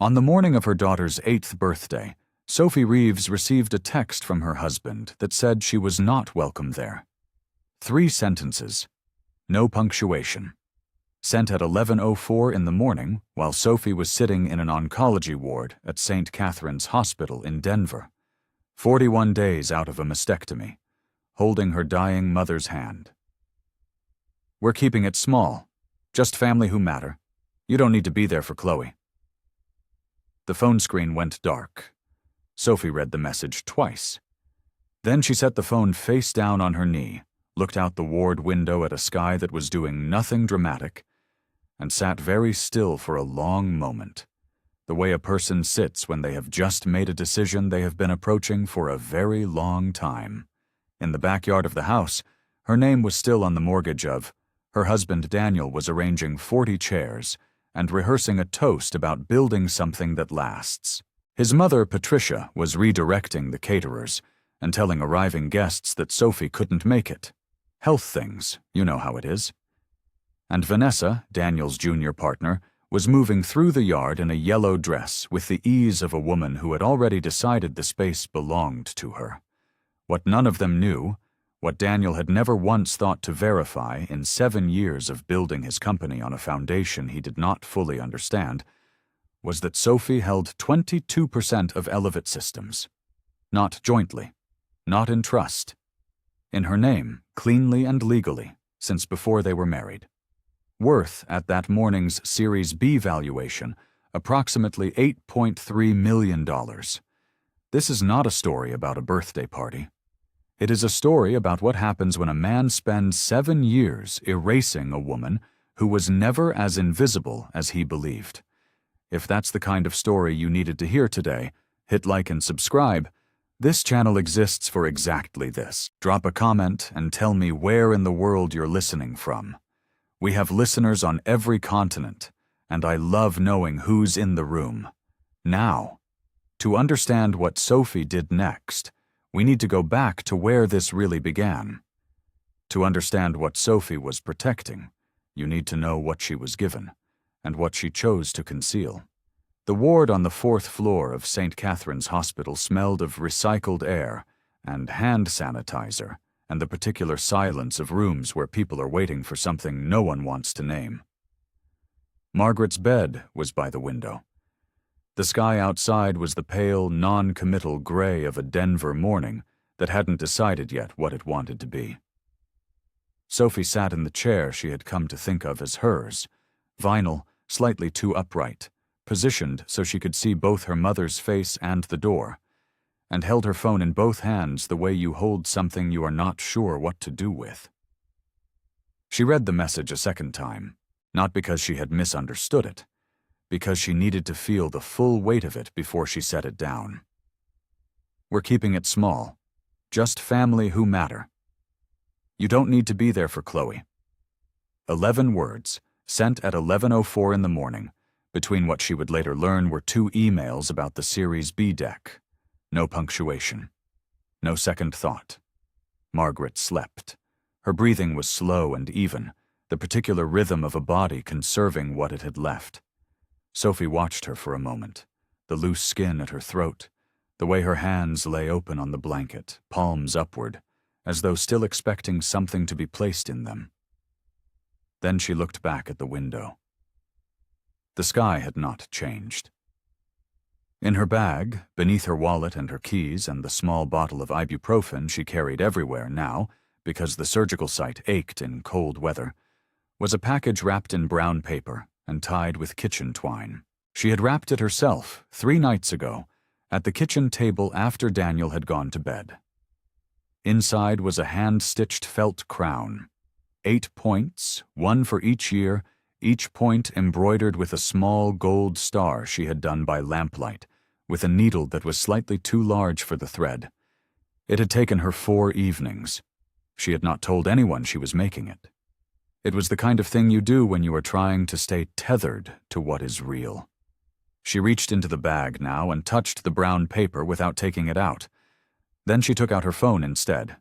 On the morning of her daughter's 8th birthday, Sophie Reeves received a text from her husband that said she was not welcome there. 3 sentences. No punctuation. Sent at 11:04 in the morning while Sophie was sitting in an oncology ward at St. Catherine's Hospital in Denver, 41 days out of a mastectomy, holding her dying mother's hand. We're keeping it small. Just family who matter. You don't need to be there for Chloe. The phone screen went dark. Sophie read the message twice. Then she set the phone face down on her knee, looked out the ward window at a sky that was doing nothing dramatic, and sat very still for a long moment, the way a person sits when they have just made a decision they have been approaching for a very long time. In the backyard of the house, her name was still on the mortgage of. Her husband Daniel was arranging 40 chairs and rehearsing a toast about building something that lasts. His mother, Patricia, was redirecting the caterers and telling arriving guests that Sophie couldn't make it. Health things, you know how it is. And Vanessa, Daniel's junior partner, was moving through the yard in a yellow dress with the ease of a woman who had already decided the space belonged to her. What none of them knew, what Daniel had never once thought to verify in 7 years of building his company on a foundation he did not fully understand, was that Sophie held 22% of Elevate Systems. Not jointly, not in trust. In her name, cleanly and legally, since before they were married. Worth, at that morning's Series B valuation, approximately $8.3 million. This is not a story about a birthday party. It is a story about what happens when a man spends 7 years erasing a woman who was never as invisible as he believed. If that's the kind of story you needed to hear today, hit like and subscribe. This channel exists for exactly this. Drop a comment and tell me where in the world you're listening from. We have listeners on every continent, and I love knowing who's in the room. Now, to understand what Sophie did next, we need to go back to where this really began. To understand what Sophie was protecting, you need to know what she was given, and what she chose to conceal. The ward on the 4th floor of St. Catherine's Hospital smelled of recycled air and hand sanitizer, and the particular silence of rooms where people are waiting for something no one wants to name. Margaret's bed was by the window. The sky outside was the pale, non-committal gray of a Denver morning that hadn't decided yet what it wanted to be. Sophie sat in the chair she had come to think of as hers, vinyl, slightly too upright, positioned so she could see both her mother's face and the door, and held her phone in both hands the way you hold something you are not sure what to do with. She read the message a second time, not because she had misunderstood it, because she needed to feel the full weight of it before she set it down. We're keeping it small. Just family who matter. You don't need to be there for Chloe. 11 words, sent at 11:04 in the morning, between what she would later learn were 2 emails about the Series B deck. No punctuation. No second thought. Margaret slept. Her breathing was slow and even, the particular rhythm of a body conserving what it had left. Sophie watched her for a moment, the loose skin at her throat, the way her hands lay open on the blanket, palms upward, as though still expecting something to be placed in them. Then she looked back at the window. The sky had not changed. In her bag, beneath her wallet and her keys and the small bottle of ibuprofen she carried everywhere now, because the surgical site ached in cold weather, was a package wrapped in brown paper and tied with kitchen twine. She had wrapped it herself 3 nights ago, at the kitchen table after Daniel had gone to bed. Inside was a hand-stitched felt crown. 8 points, 1 for each year, each point embroidered with a small gold star she had done by lamplight, with a needle that was slightly too large for the thread. It had taken her 4 evenings. She had not told anyone she was making it. It was the kind of thing you do when you are trying to stay tethered to what is real. She reached into the bag now and touched the brown paper without taking it out. Then she took out her phone instead.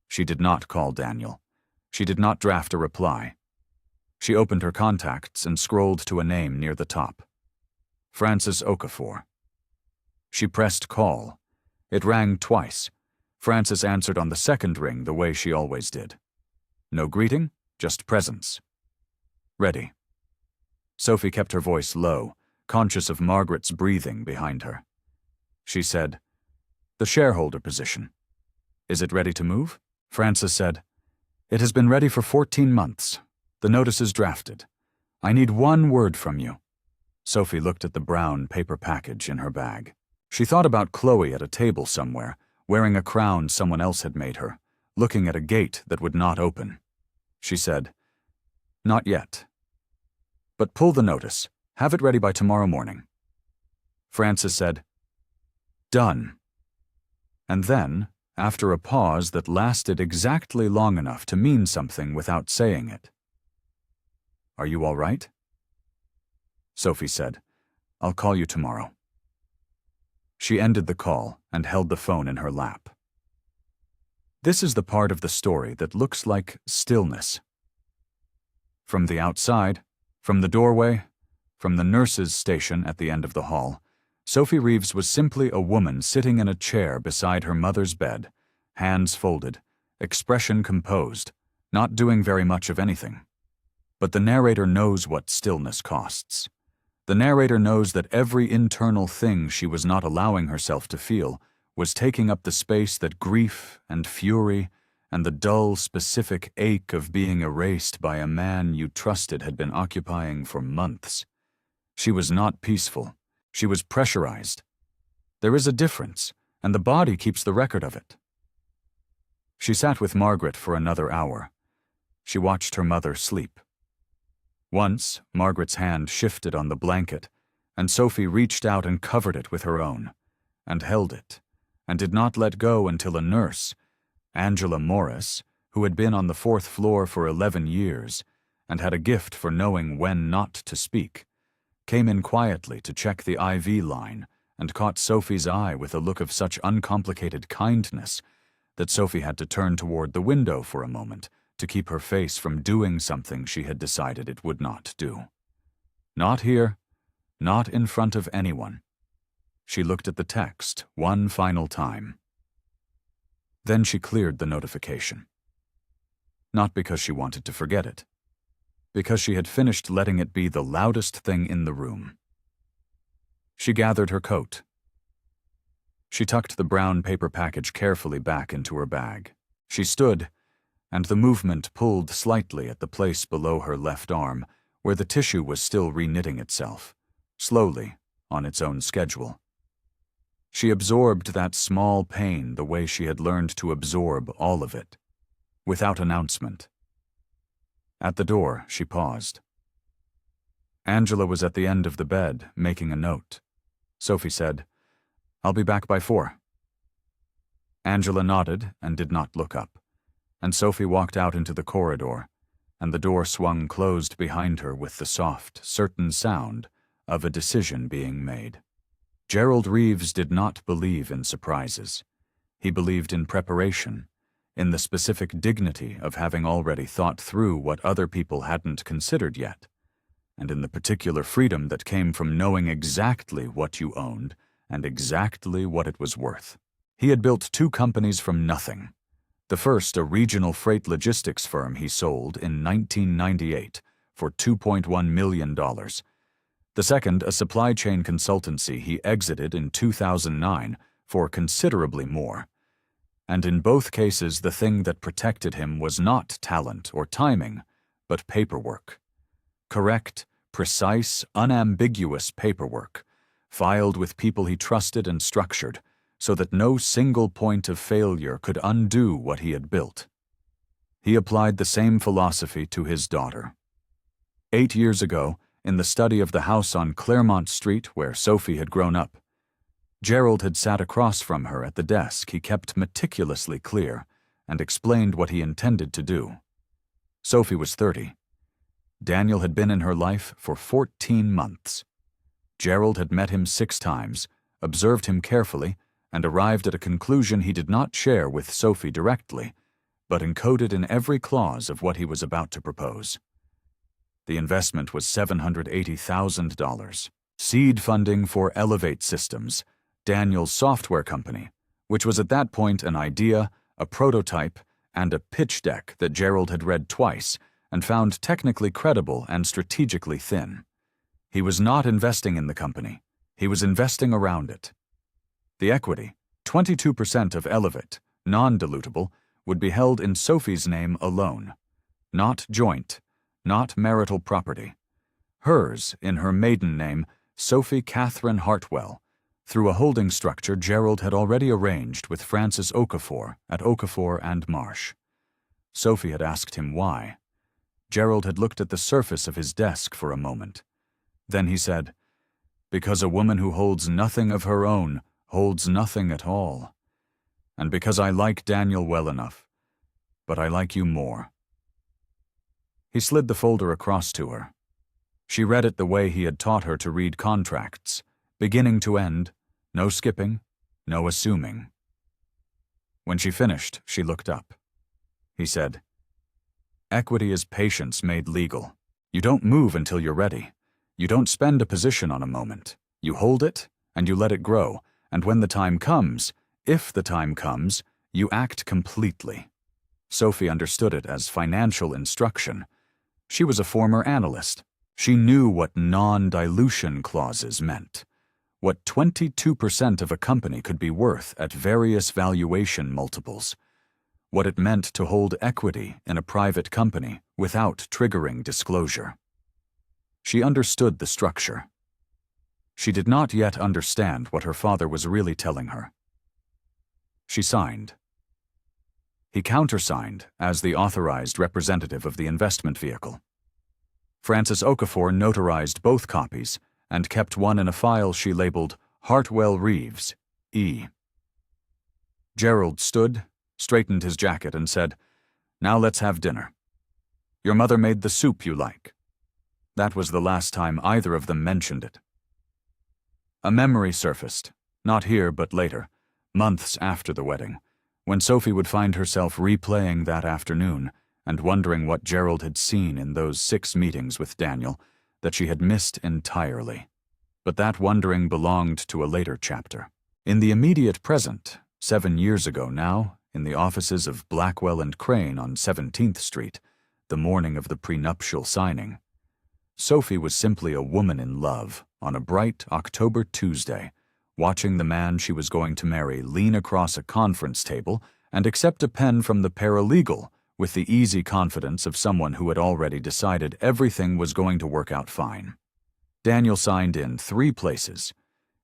She did not call Daniel. She did not draft a reply. She opened her contacts and scrolled to a name near the top. Francis Okafor. She pressed call. It rang twice. Francis answered on the second ring the way she always did. No greeting, just presence. Ready. Sophie kept her voice low, conscious of Margaret's breathing behind her. She said, "The shareholder position. Is it ready to move?" Francis said, "It has been ready for 14 months. The notice is drafted. I need one word from you." Sophie looked at the brown paper package in her bag. She thought about Chloe at a table somewhere, wearing a crown someone else had made her, looking at a gate that would not open. She said, "Not yet. But pull the notice. Have it ready by tomorrow morning." Francis said, "Done." And then, after a pause that lasted exactly long enough to mean something without saying it, "Are you all right?" Sophie said, "I'll call you tomorrow." She ended the call and held the phone in her lap. This is the part of the story that looks like stillness. From the outside, from the doorway, from the nurse's station at the end of the hall, Sophie Reeves was simply a woman sitting in a chair beside her mother's bed, hands folded, expression composed, not doing very much of anything. But the narrator knows what stillness costs. The narrator knows that every internal thing she was not allowing herself to feel was taking up the space that grief and fury and the dull, specific ache of being erased by a man you trusted had been occupying for months. She was not peaceful. She was pressurized. There is a difference, and the body keeps the record of it. She sat with Margaret for another hour. She watched her mother sleep. Once, Margaret's hand shifted on the blanket, and Sophie reached out and covered it with her own, and held it, and did not let go until a nurse, Angela Morris, who had been on the 4th floor for 11 years, and had a gift for knowing when not to speak, came in quietly to check the IV line and caught Sophie's eye with a look of such uncomplicated kindness that Sophie had to turn toward the window for a moment to keep her face from doing something she had decided it would not do. Not here, not in front of anyone. She looked at the text one final time. Then she cleared the notification. Not because she wanted to forget it, because she had finished letting it be the loudest thing in the room. She gathered her coat. She tucked the brown paper package carefully back into her bag. She stood, and the movement pulled slightly at the place below her left arm, where the tissue was still reknitting itself, slowly, on its own schedule. She absorbed that small pain the way she had learned to absorb all of it, without announcement. At the door, she paused. Angela was at the end of the bed, making a note. Sophie said, "I'll be back by 4." Angela nodded and did not look up, and Sophie walked out into the corridor, and the door swung closed behind her with the soft, certain sound of a decision being made. Gerald Reeves did not believe in surprises. He believed in preparation, in the specific dignity of having already thought through what other people hadn't considered yet, and in the particular freedom that came from knowing exactly what you owned and exactly what it was worth. He had built 2 companies from nothing. The first, a regional freight logistics firm he sold in 1998 for $2.1 million. The second, a supply chain consultancy he exited in 2009 for considerably more. And in both cases, the thing that protected him was not talent or timing, but paperwork. Correct, precise, unambiguous paperwork, filed with people he trusted and structured, so that no single point of failure could undo what he had built. He applied the same philosophy to his daughter. 8 years ago, in the study of the house on Claremont Street where Sophie had grown up, Gerald had sat across from her at the desk he kept meticulously clear and explained what he intended to do. Sophie was 30. Daniel had been in her life for 14 months. Gerald had met him 6 times, observed him carefully, and arrived at a conclusion he did not share with Sophie directly, but encoded in every clause of what he was about to propose. The investment was $780,000. seed funding for Elevate Systems, Daniel's software company, which was at that point an idea, a prototype, and a pitch deck that Gerald had read twice and found technically credible and strategically thin. He was not investing in the company. He was investing around it. The equity, 22% of Elevate, non-dilutable, would be held in Sophie's name alone. Not joint, not marital property. Hers in her maiden name, Sophie Catherine Hartwell, through a holding structure Gerald had already arranged with Francis Okafor at Okafor and Marsh. Sophie had asked him why. Gerald had looked at the surface of his desk for a moment. Then he said, "Because a woman who holds nothing of her own holds nothing at all. And because I like Daniel well enough, but I like you more." He slid the folder across to her. She read it the way he had taught her to read contracts, beginning to end, no skipping, no assuming. When she finished, she looked up. He said, "Equity is patience made legal. You don't move until you're ready. You don't spend a position on a moment. You hold it, and you let it grow, and when the time comes, if the time comes, you act completely." Sophie understood it as financial instruction. She was a former analyst. She knew what non-dilution clauses meant, what 22% of a company could be worth at various valuation multiples, what it meant to hold equity in a private company without triggering disclosure. She understood the structure. She did not yet understand what her father was really telling her. She signed. He countersigned as the authorized representative of the investment vehicle. Francis Okafor notarized both copies and kept one in a file she labeled Hartwell Reeves, E. Gerald stood, straightened his jacket, and said, "Now let's have dinner. Your mother made the soup you like." That was the last time either of them mentioned it. A memory surfaced, not here but later, months after the wedding, when Sophie would find herself replaying that afternoon and wondering what Gerald had seen in those 6 meetings with Daniel that she had missed entirely. But that wondering belonged to a later chapter. In the immediate present, 7 years ago now, in the offices of Blackwell and Crane on 17th Street, the morning of the prenuptial signing, Sophie was simply a woman in love on a bright October Tuesday, watching the man she was going to marry lean across a conference table and accept a pen from the paralegal with the easy confidence of someone who had already decided everything was going to work out fine. Daniel signed in 3 places.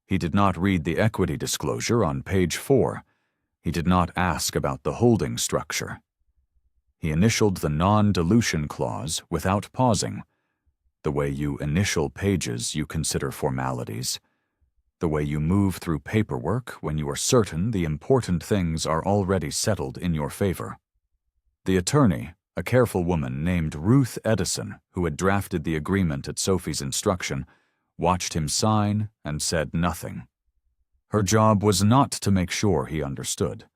He did not read the equity disclosure on page 4. He did not ask about the holding structure. He initialed the non-dilution clause without pausing, the way you initial pages you consider formalities, the way you move through paperwork when you are certain the important things are already settled in your favor. The attorney, a careful woman named Ruth Edison, who had drafted the agreement at Sophie's instruction, watched him sign and said nothing. Her job was not to make sure he understood.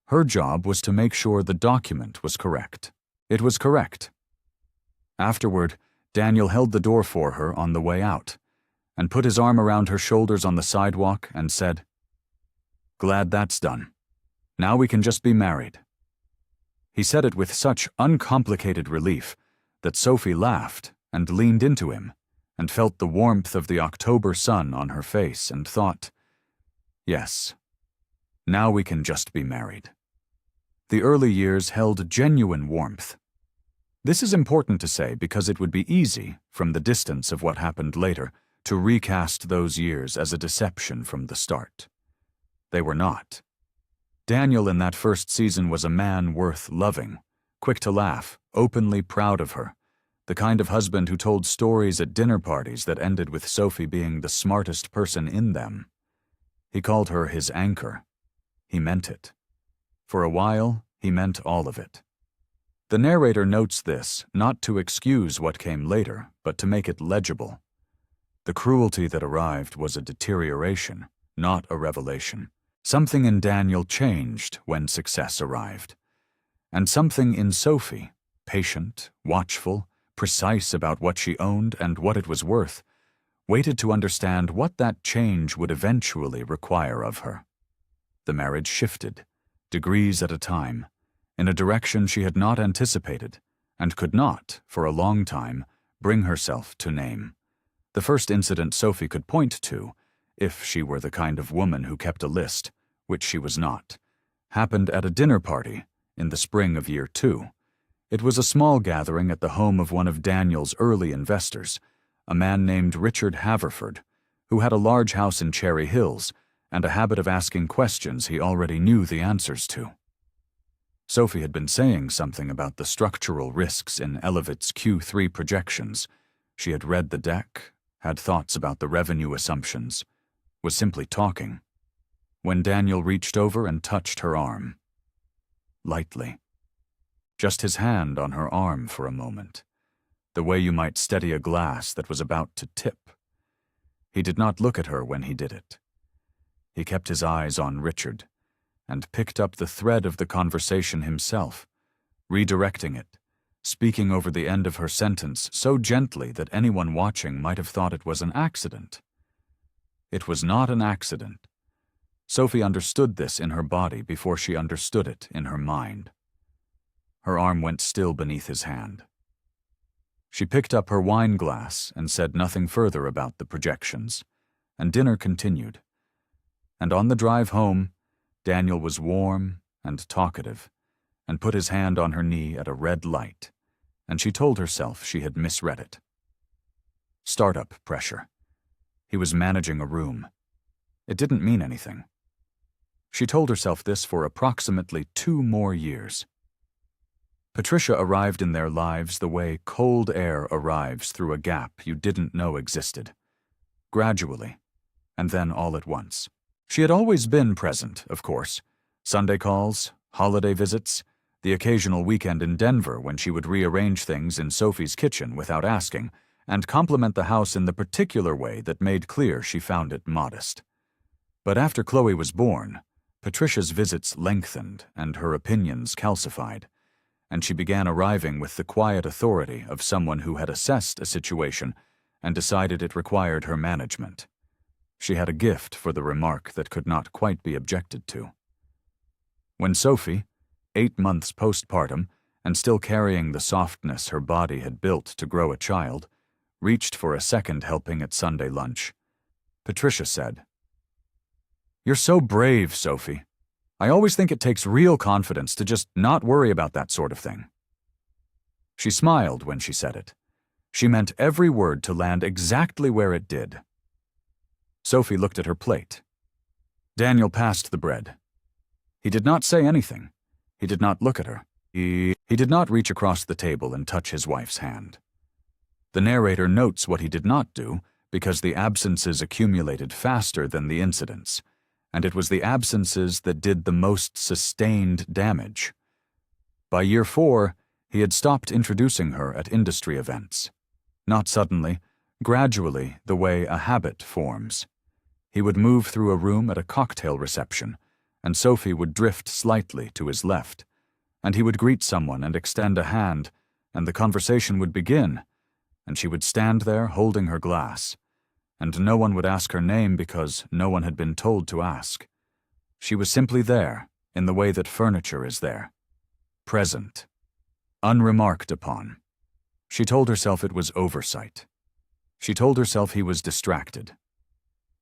Her job was to make sure the document was correct. It was correct. Afterward, Daniel held the door for her on the way out and put his arm around her shoulders on the sidewalk and said, "Glad that's done. Now we can just be married." He said it with such uncomplicated relief that Sophie laughed and leaned into him and felt the warmth of the October sun on her face and thought, "Yes, now we can just be married." The early years held genuine warmth. This is important to say because it would be easy, from the distance of what happened later, to recast those years as a deception from the start. They were not. Daniel in that first season was a man worth loving, quick to laugh, openly proud of her, the kind of husband who told stories at dinner parties that ended with Sophie being the smartest person in them. He called her his anchor. He meant it. For a while, he meant all of it. The narrator notes this not to excuse what came later, but to make it legible. The cruelty that arrived was a deterioration, not a revelation. Something in Daniel changed when success arrived. And something in Sophie, patient, watchful, precise about what she owned and what it was worth, waited to understand what that change would eventually require of her. The marriage shifted, degrees at a time, in a direction she had not anticipated, and could not, for a long time, bring herself to name. The first incident Sophie could point to, if she were the kind of woman who kept a list, which she was not, happened at a dinner party in the spring of year 2. It was a small gathering at the home of one of Daniel's early investors, a man named Richard Haverford, who had a large house in Cherry Hills and a habit of asking questions he already knew the answers to. Sophie had been saying something about the structural risks in Elevit's Q3 projections. She had read the deck, had thoughts about the revenue assumptions, was simply talking, when Daniel reached over and touched her arm. Lightly. Just his hand on her arm for a moment, the way you might steady a glass that was about to tip. He did not look at her when he did it. He kept his eyes on Richard, and picked up the thread of the conversation himself, redirecting it, speaking over the end of her sentence so gently that anyone watching might have thought it was an accident. It was not an accident. Sophie understood this in her body before she understood it in her mind. Her arm went still beneath his hand. She picked up her wine glass and said nothing further about the projections, and dinner continued. And on the drive home, Daniel was warm and talkative, and put his hand on her knee at a red light, and she told herself she had misread it. Startup pressure. He was managing a room. It didn't mean anything. She told herself this for approximately 2 more years. Patricia arrived in their lives the way cold air arrives through a gap you didn't know existed. Gradually, and then all at once. She had always been present, of course. Sunday calls, holiday visits, the occasional weekend in Denver when she would rearrange things in Sophie's kitchen without asking, and compliment the house in the particular way that made clear she found it modest. But after Chloe was born, Patricia's visits lengthened and her opinions calcified, and she began arriving with the quiet authority of someone who had assessed a situation and decided it required her management. She had a gift for the remark that could not quite be objected to. When Sophie, 8 months postpartum, and still carrying the softness her body had built to grow a child, reached for a second helping at Sunday lunch, Patricia said, "You're so brave, Sophie. I always think it takes real confidence to just not worry about that sort of thing." She smiled when she said it. She meant every word to land exactly where it did. Sophie looked at her plate. Daniel passed the bread. He did not say anything. He did not look at her. He did not reach across the table and touch his wife's hand. The narrator notes what he did not do because the absences accumulated faster than the incidents, and it was the absences that did the most sustained damage. By year 4, he had stopped introducing her at industry events. Not suddenly, gradually, the way a habit forms. He would move through a room at a cocktail reception, and Sophie would drift slightly to his left, and he would greet someone and extend a hand, and the conversation would begin, and she would stand there holding her glass, and no one would ask her name because no one had been told to ask. She was simply there, in the way that furniture is there. Present. Unremarked upon. She told herself it was oversight. She told herself he was distracted.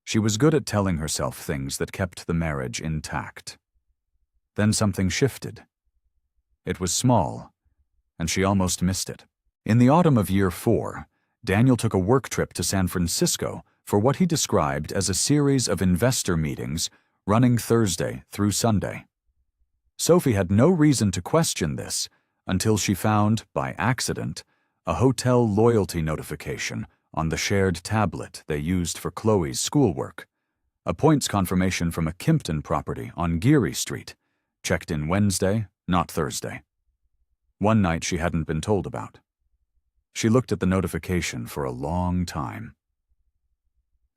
She was good at telling herself things that kept the marriage intact. Then something shifted. It was small, and she almost missed it. In the autumn of year 4, Daniel took a work trip to San Francisco for what he described as a series of investor meetings running Thursday through Sunday. Sophie had no reason to question this until she found, by accident, a hotel loyalty notification on the shared tablet they used for Chloe's schoolwork, a points confirmation from a Kimpton property on Geary Street, checked in Wednesday, not Thursday. One night she hadn't been told about. She looked at the notification for a long time.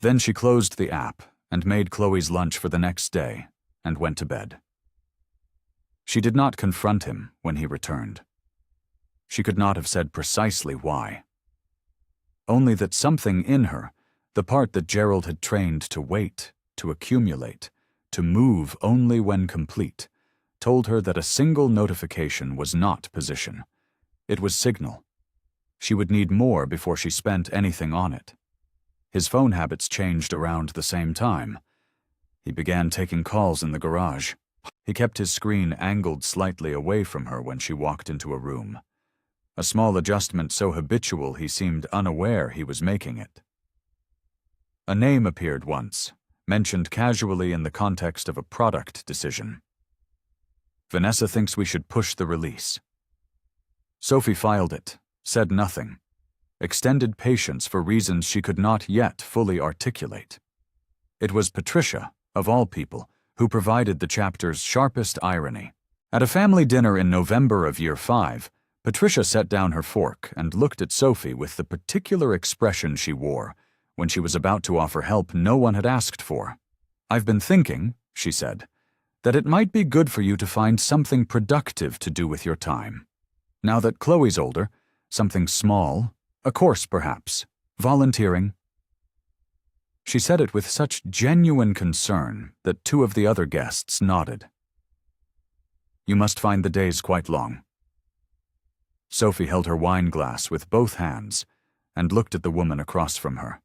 Then she closed the app and made Chloe's lunch for the next day and went to bed. She did not confront him when he returned. She could not have said precisely why. Only that something in her The part that Gerald had trained to wait, to accumulate, to move only when complete, told her that a single notification was not position. It was signal. She would need more before she spent anything on it. His phone habits changed around the same time. He began taking calls in the garage. He kept his screen angled slightly away from her when she walked into a room. A small adjustment so habitual he seemed unaware he was making it. A name appeared once, mentioned casually in the context of a product decision. Vanessa thinks we should push the release. Sophie filed it, said nothing, extended patience for reasons she could not yet fully articulate. It was Patricia, of all people, who provided the chapter's sharpest irony. At a family dinner in November of Year 5, Patricia set down her fork and looked at Sophie with the particular expression she wore when she was about to offer help no one had asked for. "I've been thinking," she said, "that it might be good for you to find something productive to do with your time. Now that Chloe's older, something small, a course perhaps, volunteering." She said it with such genuine concern that two of the other guests nodded. "You must find the days quite long." Sophie held her wine glass with both hands and looked at the woman across from her.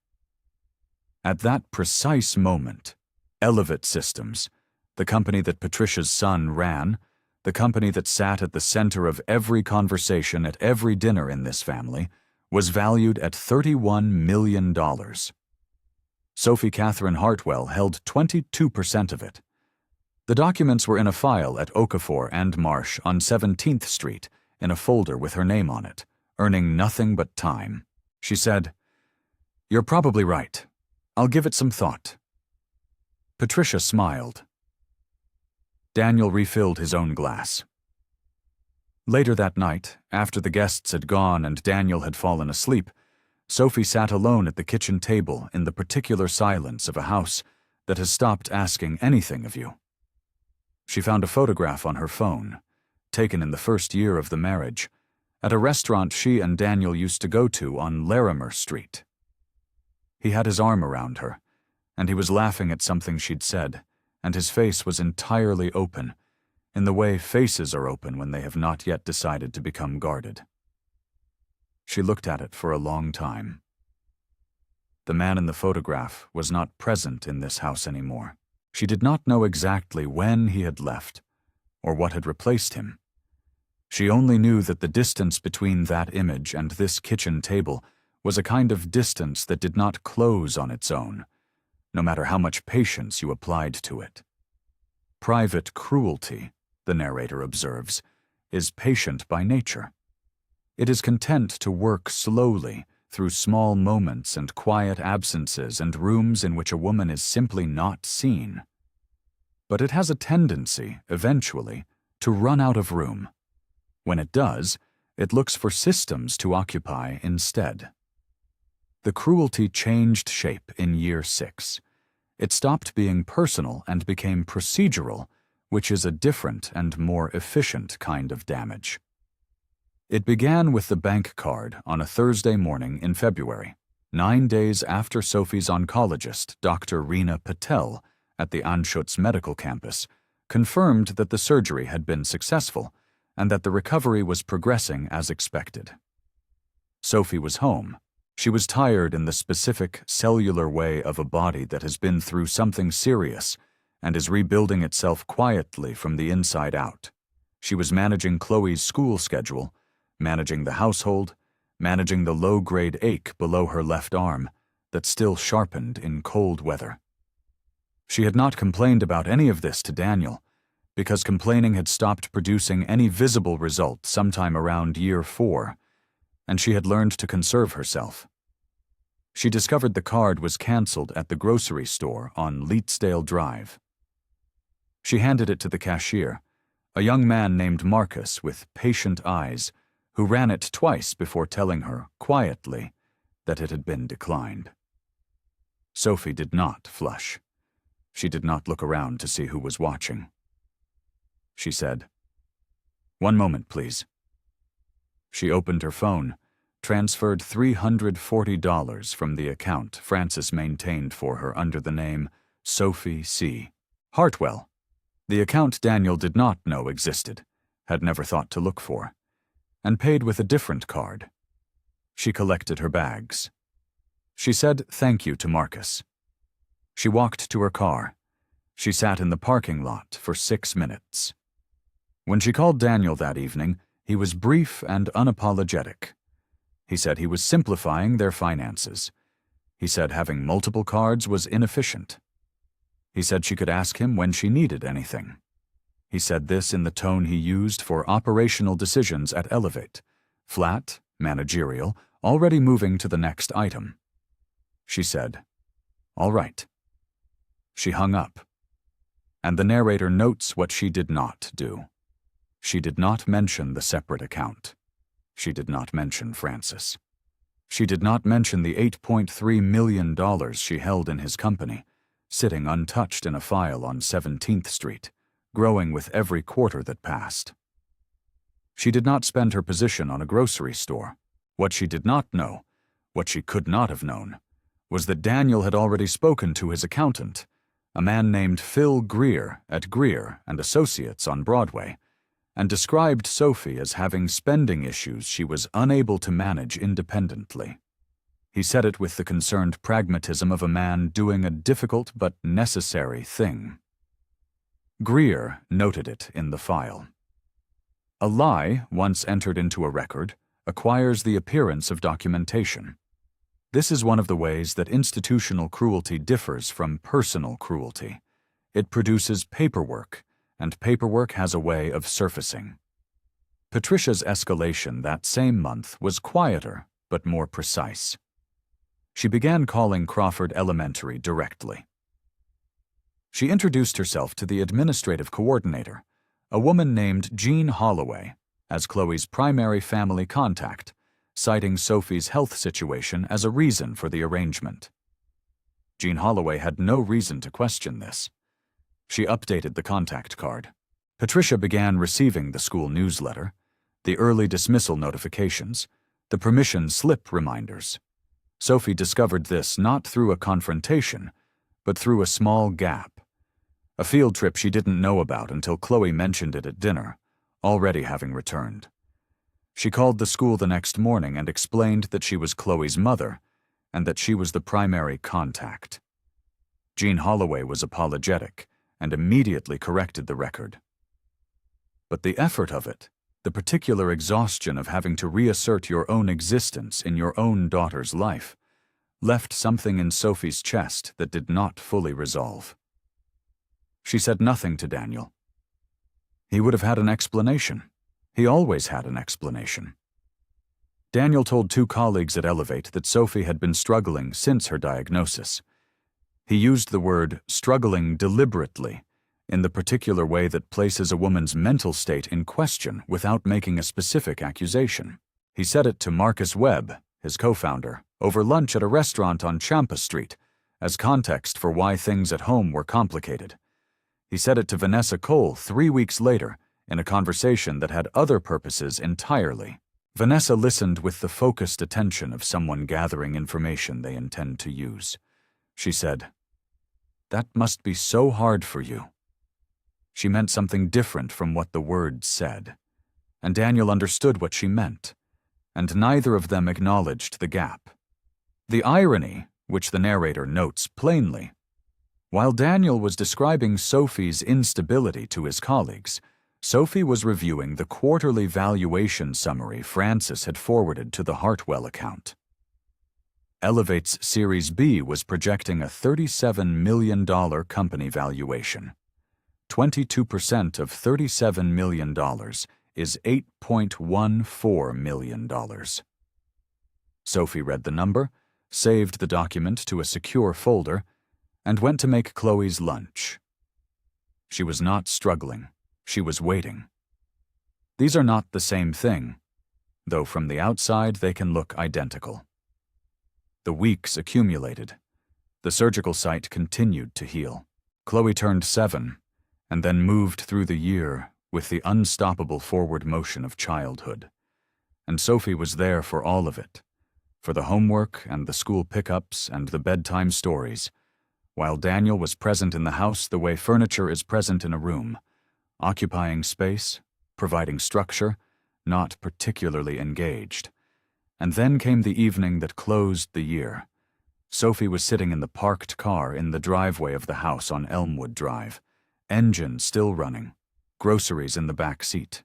At that precise moment, Elevate Systems, the company that Patricia's son ran, the company that sat at the center of every conversation at every dinner in this family, was valued at $31 million. Sophie Catherine Hartwell held 22% of it. The documents were in a file at Okafor and Marsh on 17th Street in a folder with her name on it, earning nothing but time. She said, "You're probably right. I'll give it some thought." Patricia smiled. Daniel refilled his own glass. Later that night, after the guests had gone and Daniel had fallen asleep, Sophie sat alone at the kitchen table in the particular silence of a house that has stopped asking anything of you. She found a photograph on her phone, taken in the first year of the marriage, at a restaurant she and Daniel used to go to on Larimer Street. He had his arm around her, and he was laughing at something she'd said, and his face was entirely open, in the way faces are open when they have not yet decided to become guarded. She looked at it for a long time. The man in the photograph was not present in this house anymore. She did not know exactly when he had left, or what had replaced him. She only knew that the distance between that image and this kitchen table was a kind of distance that did not close on its own, no matter how much patience you applied to it. Private cruelty, the narrator observes, is patient by nature. It is content to work slowly through small moments and quiet absences and rooms in which a woman is simply not seen. But it has a tendency, eventually, to run out of room. When it does, it looks for systems to occupy instead. The cruelty changed shape in Year 6. It stopped being personal and became procedural, which is a different and more efficient kind of damage. It began with the bank card on a Thursday morning in February, 9 days after Sophie's oncologist, Dr. Reena Patel, at the Anschutz Medical Campus, confirmed that the surgery had been successful and that the recovery was progressing as expected. Sophie was home. She was tired in the specific cellular way of a body that has been through something serious and is rebuilding itself quietly from the inside out. She was managing Chloe's school schedule, managing the household, managing the low-grade ache below her left arm that still sharpened in cold weather. She had not complained about any of this to Daniel, because complaining had stopped producing any visible result sometime around Year 4, and she had learned to conserve herself. She discovered the card was canceled at the grocery store on Leetsdale Drive. She handed it to the cashier, a young man named Marcus with patient eyes, who ran it twice before telling her, quietly, that it had been declined. Sophie did not flush. She did not look around to see who was watching. She said, "One moment, please." She opened her phone, transferred $340 from the account Frances maintained for her under the name Sophie C. Hartwell, the account Daniel did not know existed, had never thought to look for, and paid with a different card. She collected her bags. She said thank you to Marcus. She walked to her car. She sat in the parking lot for 6 minutes. When she called Daniel that evening, he was brief and unapologetic. He said he was simplifying their finances. He said having multiple cards was inefficient. He said she could ask him when she needed anything. He said this in the tone he used for operational decisions at Elevate, flat, managerial, already moving to the next item. She said, "All right." She hung up. And the narrator notes what she did not do. She did not mention the separate account. She did not mention Francis. She did not mention the $8.3 million she held in his company, sitting untouched in a file on 17th Street, growing with every quarter that passed. She did not spend her position on a grocery store. What she did not know, what she could not have known, was that Daniel had already spoken to his accountant, a man named Phil Greer at Greer and Associates on Broadway, and described Sophie as having spending issues she was unable to manage independently. He said it with the concerned pragmatism of a man doing a difficult but necessary thing. Greer noted it in the file. A lie, once entered into a record, acquires the appearance of documentation. This is one of the ways that institutional cruelty differs from personal cruelty. It produces paperwork, and paperwork has a way of surfacing. Patricia's escalation that same month was quieter but more precise. She began calling Crawford Elementary directly. She introduced herself to the administrative coordinator, a woman named Jean Holloway, as Chloe's primary family contact, citing Sophie's health situation as a reason for the arrangement. Jean Holloway had no reason to question this. She updated the contact card. Patricia began receiving the school newsletter, the early dismissal notifications, the permission slip reminders. Sophie discovered this not through a confrontation, but through a small gap. A field trip she didn't know about until Chloe mentioned it at dinner, already having returned. She called the school the next morning and explained that she was Chloe's mother and that she was the primary contact. Jean Holloway was apologetic and immediately corrected the record. But the effort of it, the particular exhaustion of having to reassert your own existence in your own daughter's life, left something in Sophie's chest that did not fully resolve. She said nothing to Daniel. He would have had an explanation. He always had an explanation. Daniel told 2 colleagues at Elevate that Sophie had been struggling since her diagnosis. He used the word struggling deliberately, in the particular way that places a woman's mental state in question without making a specific accusation. He said it to Marcus Webb, his co-founder, over lunch at a restaurant on Champa Street, as context for why things at home were complicated. He said it to Vanessa Cole 3 weeks later, in a conversation that had other purposes entirely. Vanessa listened with the focused attention of someone gathering information they intend to use. She said, "That must be so hard for you." She meant something different from what the words said, and Daniel understood what she meant, and neither of them acknowledged the gap. The irony, which the narrator notes plainly, while Daniel was describing Sophie's instability to his colleagues, Sophie was reviewing the quarterly valuation summary Francis had forwarded to the Hartwell account. Elevate's Series B was projecting a $37 million company valuation. 22% of $37 million is $8.14 million. Sophie read the number, saved the document to a secure folder, and went to make Chloe's lunch. She was not struggling. She was waiting. These are not the same thing, though from the outside they can look identical. The weeks accumulated. The surgical site continued to heal. Chloe turned 7, and then moved through the year with the unstoppable forward motion of childhood. and Sophie was there for all of it, for the homework and the school pickups and the bedtime stories, while Daniel was present in the house the way furniture is present in a room, occupying space, providing structure, not particularly engaged. And then came the evening that closed the year. Sophie was sitting in the parked car in the driveway of the house on Elmwood Drive, engine still running, groceries in the back seat.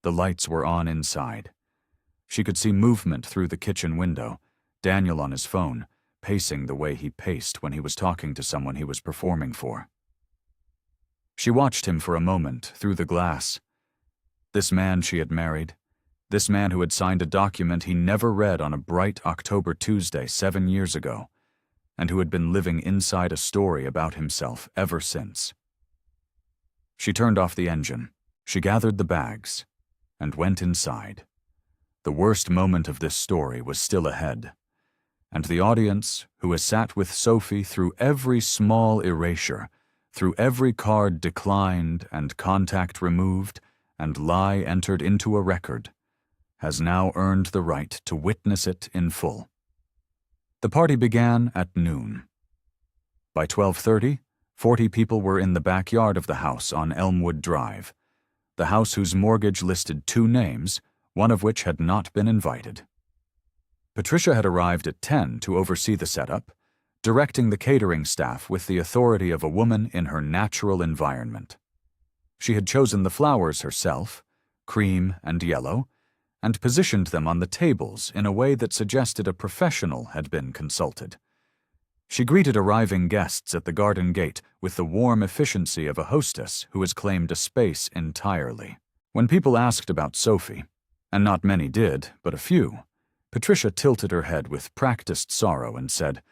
The lights were on inside. She could see movement through the kitchen window, Daniel on his phone, pacing the way he paced when he was talking to someone he was performing for. She watched him for a moment through the glass. This man she had married, this man who had signed a document he never read on a bright October Tuesday 7 years ago, and who had been living inside a story about himself ever since. She turned off the engine, she gathered the bags, and went inside. The worst moment of this story was still ahead, and the audience, who has sat with Sophie through every small erasure, through every card declined and contact removed and lie entered into a record, has now earned the right to witness it in full. The party began at noon. By 12:30, 40 people were in the backyard of the house on Elmwood Drive, the house whose mortgage listed 2 names, one of which had not been invited. Patricia had arrived at 10 to oversee the setup, directing the catering staff with the authority of a woman in her natural environment. She had chosen the flowers herself, cream and yellow, and positioned them on the tables in a way that suggested a professional had been consulted. She greeted arriving guests at the garden gate with the warm efficiency of a hostess who has claimed a space entirely. When people asked about Sophie, and not many did, but a few, Patricia tilted her head with practiced sorrow and said,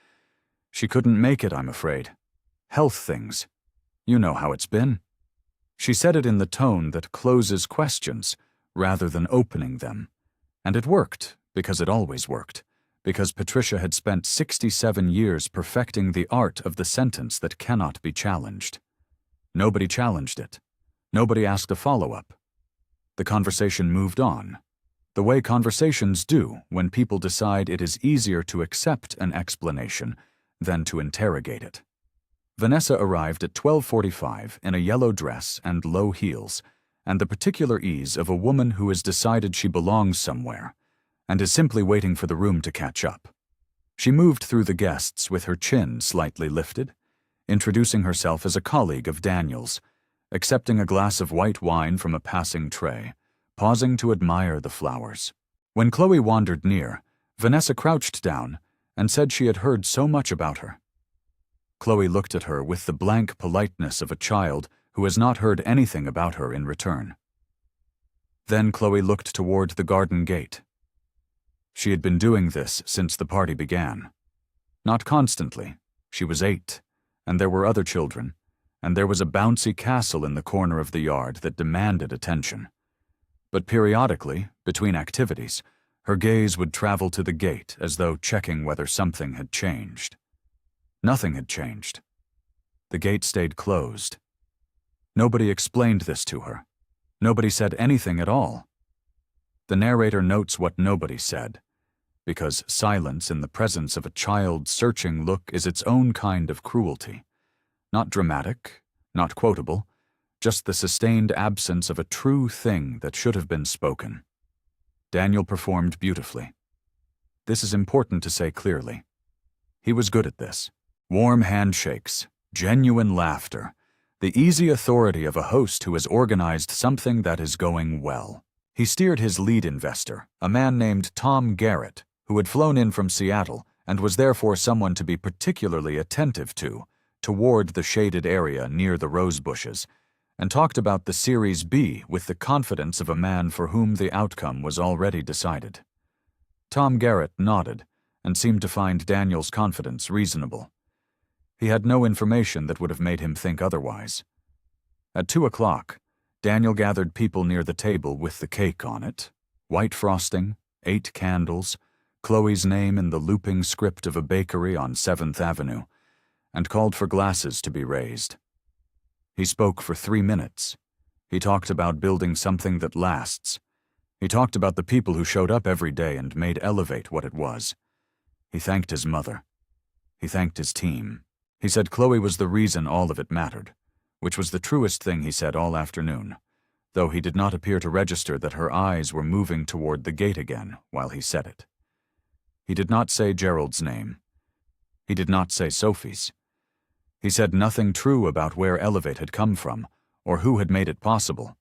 "She couldn't make it, I'm afraid. Health things. You know how it's been." She said it in the tone that closes questions rather than opening them, and it worked because it always worked, because Patricia had spent 67 years perfecting the art of the sentence that cannot be challenged. Nobody challenged it. Nobody asked a follow-up. The conversation moved on, the way conversations do when people decide it is easier to accept an explanation than to interrogate it. Vanessa arrived at 12:45 in a yellow dress and low heels, and the particular ease of a woman who has decided she belongs somewhere and is simply waiting for the room to catch up. She moved through the guests with her chin slightly lifted, introducing herself as a colleague of Daniel's, accepting a glass of white wine from a passing tray, pausing to admire the flowers. When Chloe wandered near, Vanessa crouched down and said she had heard so much about her. Chloe looked at her with the blank politeness of a child who has not heard anything about her in return. Then Chloe looked toward the garden gate. She had been doing this since the party began. Not constantly. She was 8, and there were other children, and there was a bouncy castle in the corner of the yard that demanded attention. But periodically, between activities, her gaze would travel to the gate as though checking whether something had changed. Nothing had changed. The gate stayed closed. Nobody explained this to her. Nobody said anything at all. The narrator notes what nobody said, because silence in the presence of a child's searching look is its own kind of cruelty. Not dramatic, not quotable, just the sustained absence of a true thing that should have been spoken. Daniel performed beautifully. This is important to say clearly. He was good at this. Warm handshakes, genuine laughter, the easy authority of a host who has organized something that is going well. He steered his lead investor, a man named Tom Garrett, who had flown in from Seattle and was therefore someone to be particularly attentive to, toward the shaded area near the rose bushes, and talked about the Series B with the confidence of a man for whom the outcome was already decided. Tom Garrett nodded and seemed to find Daniel's confidence reasonable. He had no information that would have made him think otherwise. At 2 o'clock, Daniel gathered people near the table with the cake on it, white frosting, 8 candles, Chloe's name in the looping script of a bakery on 7th Avenue, and called for glasses to be raised. He spoke for 3 minutes. He talked about building something that lasts. He talked about the people who showed up every day and made Elevate what it was. He thanked his mother. He thanked his team. He said Chloe was the reason all of it mattered, which was the truest thing he said all afternoon, though he did not appear to register that her eyes were moving toward the gate again while he said it. He did not say Gerald's name. He did not say Sophie's. He said nothing true about where Elevate had come from or who had made it possible,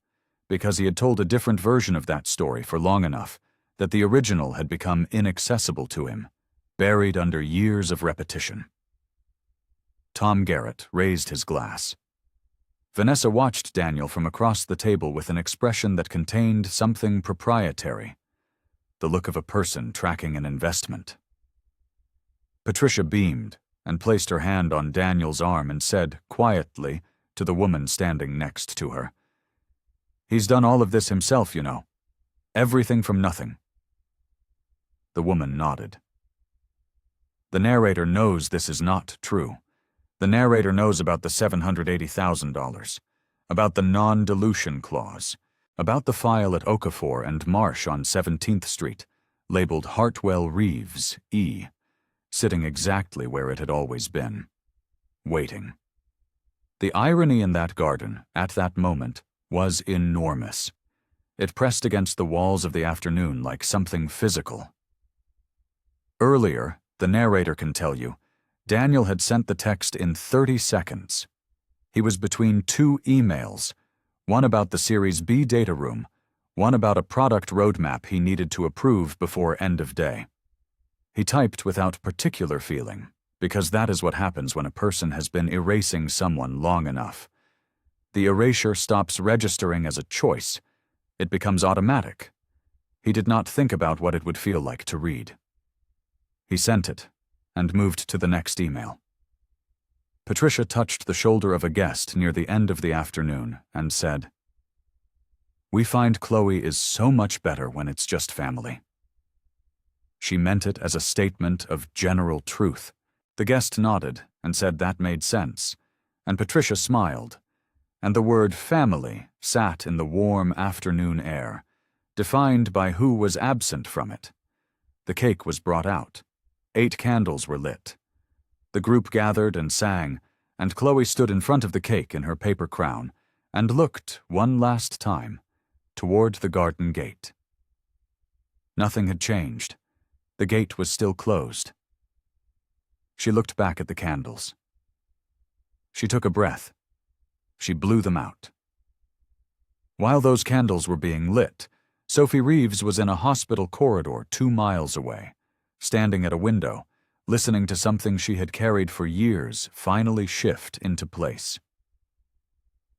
because he had told a different version of that story for long enough that the original had become inaccessible to him, buried under years of repetition. Tom Garrett raised his glass. Vanessa watched Daniel from across the table with an expression that contained something proprietary, the look of a person tracking an investment. Patricia beamed and placed her hand on Daniel's arm and said, quietly, to the woman standing next to her, "He's done all of this himself, you know. Everything from nothing." The woman nodded. The narrator knows this is not true. The narrator knows about the $780,000, about the non-dilution clause, about the file at Okafor and Marsh on 17th Street, labeled Hartwell Reeves, E., sitting exactly where it had always been, waiting. The irony in that garden, at that moment, was enormous. It pressed against the walls of the afternoon like something physical. Earlier, the narrator can tell you, Daniel had sent the text in 30 seconds. He was between two emails, one about the Series B data room, one about a product roadmap he needed to approve before end of day. He typed without particular feeling, because that is what happens when a person has been erasing someone long enough. The erasure stops registering as a choice. It becomes automatic. He did not think about what it would feel like to read. He sent it and moved to the next email. Patricia touched the shoulder of a guest near the end of the afternoon and said, "We find Chloe is so much better when it's just family." She meant it as a statement of general truth. The guest nodded and said that made sense, and Patricia smiled, and the word family sat in the warm afternoon air, defined by who was absent from it. The cake was brought out. 8 candles were lit. The group gathered and sang, and Chloe stood in front of the cake in her paper crown and looked, one last time, toward the garden gate. Nothing had changed. The gate was still closed. She looked back at the candles. She took a breath. She blew them out. While those candles were being lit, Sophie Reeves was in a hospital corridor 2 miles away, standing at a window, listening to something she had carried for years finally shift into place.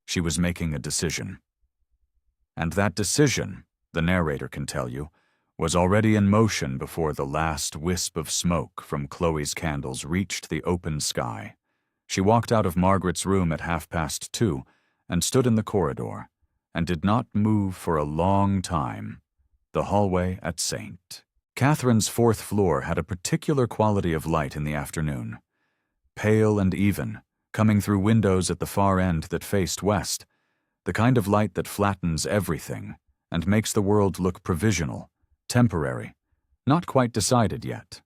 She was making a decision. And that decision, the narrator can tell you, was already in motion before the last wisp of smoke from Chloe's candles reached the open sky. She walked out of Margaret's room at 2:30 and stood in the corridor, and did not move for a long time. The hallway at St. Catherine's 4th floor had a particular quality of light in the afternoon. Pale and even, coming through windows at the far end that faced west, the kind of light that flattens everything and makes the world look provisional, temporary, not quite decided yet.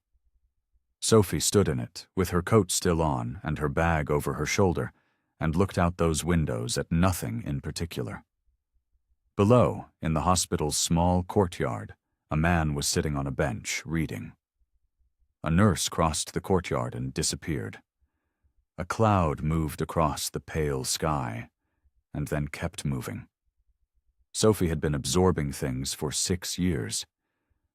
Sophie stood in it, with her coat still on and her bag over her shoulder, and looked out those windows at nothing in particular. Below, in the hospital's small courtyard, a man was sitting on a bench, reading. A nurse crossed the courtyard and disappeared. A cloud moved across the pale sky, and then kept moving. Sophie had been absorbing things for 6 years.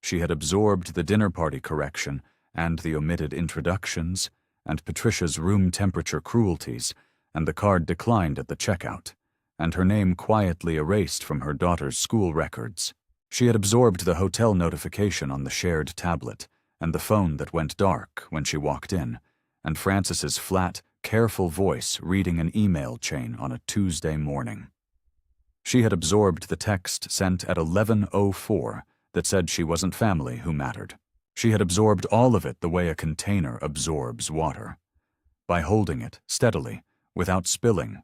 She had absorbed the dinner party correction and the omitted introductions, and Patricia's room temperature cruelties, and the card declined at the checkout, and her name quietly erased from her daughter's school records. She had absorbed the hotel notification on the shared tablet, and the phone that went dark when she walked in, and Frances's flat, careful voice reading an email chain on a Tuesday morning. She had absorbed the text sent at 11:04 that said she wasn't family who mattered. She had absorbed all of it the way a container absorbs water, by holding it steadily, without spilling,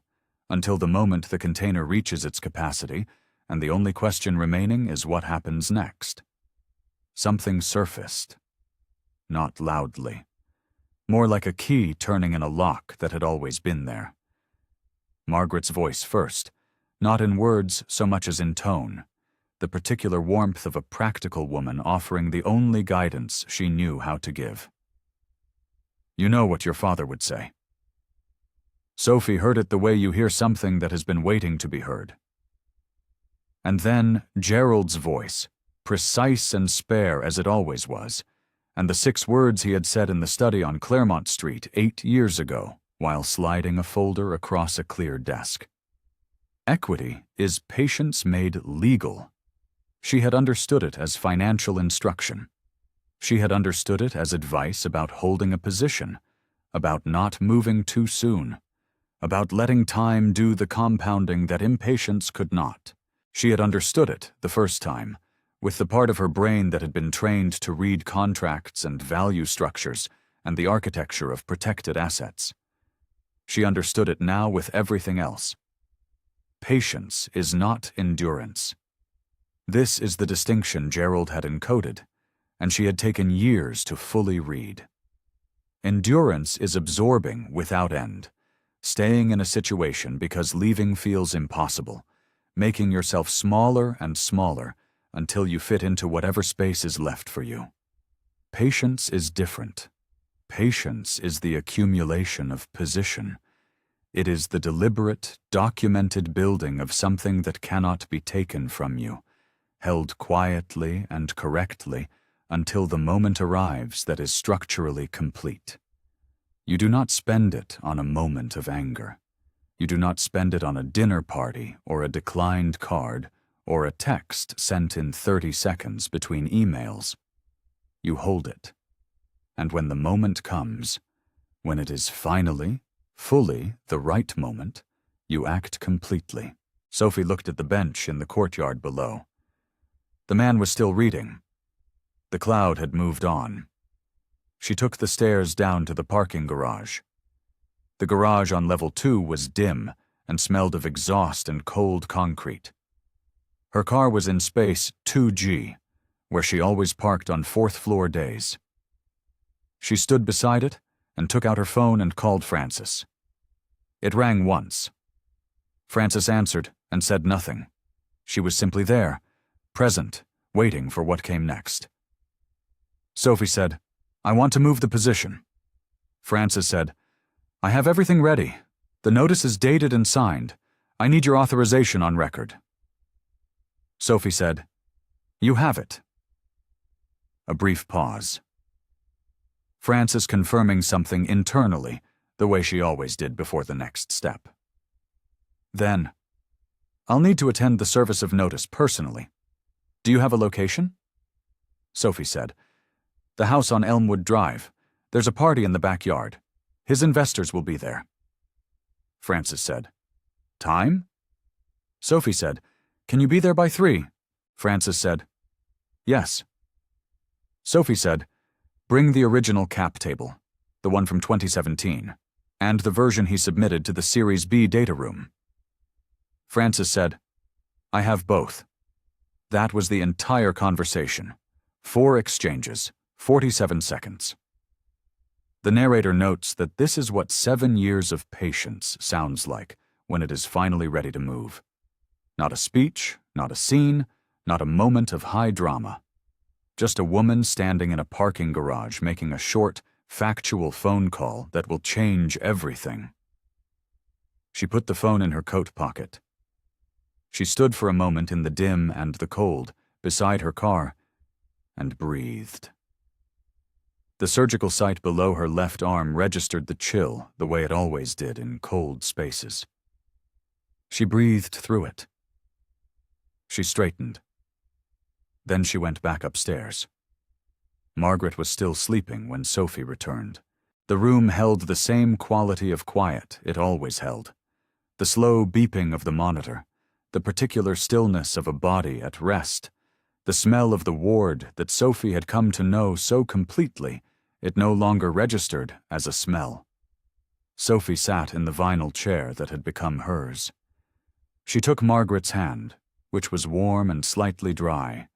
until the moment the container reaches its capacity, and the only question remaining is what happens next. Something surfaced. Not loudly. More like a key turning in a lock that had always been there. Margaret's voice first, not in words so much as in tone, the particular warmth of a practical woman offering the only guidance she knew how to give. "You know what your father would say." Sophie heard it the way you hear something that has been waiting to be heard. And then Gerald's voice, precise and spare as it always was, and the 6 words he had said in the study on Claremont Street 8 years ago while sliding a folder across a clear desk. Equity is patience made legal. She had understood it as financial instruction. She had understood it as advice about holding a position, about not moving too soon, about letting time do the compounding that impatience could not. She had understood it the first time, with the part of her brain that had been trained to read contracts and value structures and the architecture of protected assets. She understood it now with everything else. Patience is not endurance. This is the distinction Gerald had encoded, and she had taken years to fully read. Endurance is absorbing without end, staying in a situation because leaving feels impossible, making yourself smaller and smaller until you fit into whatever space is left for you. Patience is different. Patience is the accumulation of position. It is the deliberate, documented building of something that cannot be taken from you, held quietly and correctly until the moment arrives that is structurally complete. You do not spend it on a moment of anger. You do not spend it on a dinner party or a declined card or a text sent in 30 seconds between emails. You hold it. And when the moment comes, when it is finally, fully the right moment, you act completely. Sophie looked at the bench in the courtyard below. The man was still reading. The cloud had moved on. She took the stairs down to the parking garage. The garage on level 2 was dim and smelled of exhaust and cold concrete. Her car was in space 2G, where she always parked on 4th-floor days. She stood beside it and took out her phone and called Francis. It rang once. Francis answered and said nothing. She was simply there, present, waiting for what came next. Sophie said, "I want to move the position." Francis said, "I have everything ready. The notice is dated and signed. I need your authorization on record." Sophie said, "You have it." A brief pause. Francis confirming something internally, the way she always did before the next step. Then, "I'll need to attend the service of notice personally. Do you have a location?" Sophie said, "The house on Elmwood Drive. There's a party in the backyard. His investors will be there." Francis said, "Time?" Sophie said, "Can you be there by 3?" Francis said, "Yes." Sophie said, "Bring the original cap table, the one from 2017, and the version he submitted to the Series B data room." Francis said, "I have both." That was the entire conversation. 4 exchanges, 47 seconds. The narrator notes that this is what 7 years of patience sounds like when it is finally ready to move. Not a speech, not a scene, not a moment of high drama. Just a woman standing in a parking garage making a short, factual phone call that will change everything. She put the phone in her coat pocket. She stood for a moment in the dim and the cold, beside her car, and breathed. The surgical site below her left arm registered the chill the way it always did in cold spaces. She breathed through it. She straightened. Then she went back upstairs. Margaret was still sleeping when Sophie returned. The room held the same quality of quiet it always held. The slow beeping of the monitor, the particular stillness of a body at rest, the smell of the ward that Sophie had come to know so completely it no longer registered as a smell. Sophie sat in the vinyl chair that had become hers. She took Margaret's hand, which was warm and slightly dry,